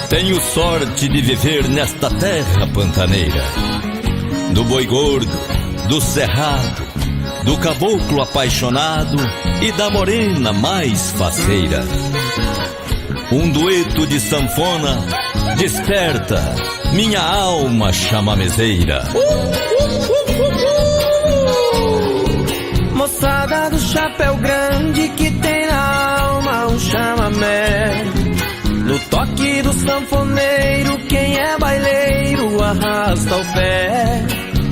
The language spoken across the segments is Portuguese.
Tenho sorte de viver nesta terra pantaneira, do boi gordo, do cerrado, do caboclo apaixonado e da morena mais faceira. Um dueto de sanfona desperta minha alma chamamezeira. Moçada do chapéu grande que tem na alma um chamamé. No toque do sanfoneiro, quem é baileiro arrasta o pé.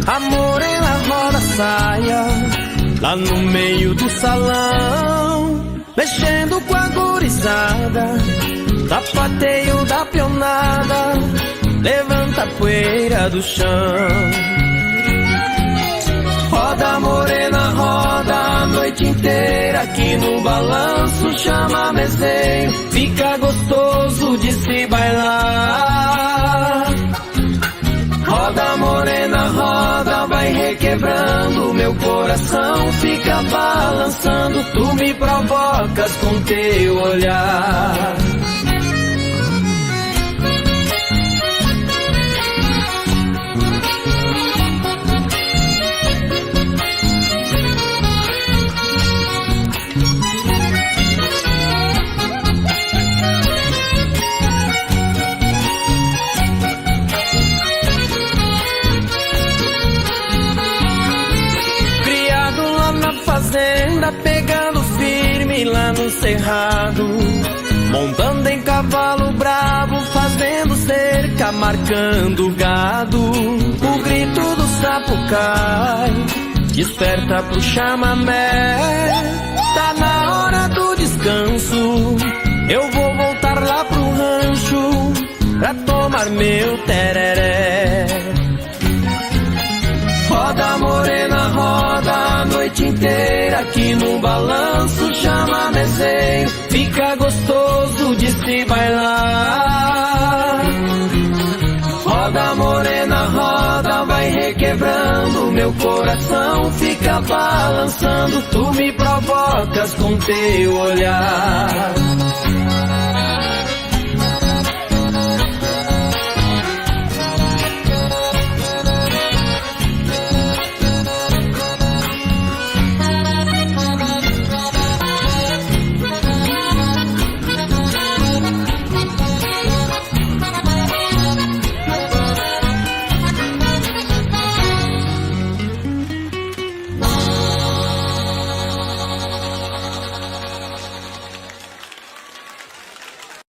A morena roda a saia lá no meio do salão, mexendo com a gurizada, sapateio da pionada, levanta a poeira do chão. Roda morena, roda a noite inteira, aqui no balanço chamamezeiro, fica gostoso de se bailar. Roda morena, roda, vai requebrando, meu coração fica balançando, tu me provocas com teu olhar. Fazenda, pegando firme lá no cerrado, montando em cavalo bravo, fazendo cerca, marcando gado. O grito do sapucai desperta pro chamamé. Tá na hora do descanso, eu vou voltar lá pro rancho pra tomar meu tereré. Roda morena, roda a noite inteira, aqui no balanço chamamezeiro, fica gostoso de se bailar. Roda morena, roda, vai requebrando, meu coração fica balançando, tu me provocas com teu olhar.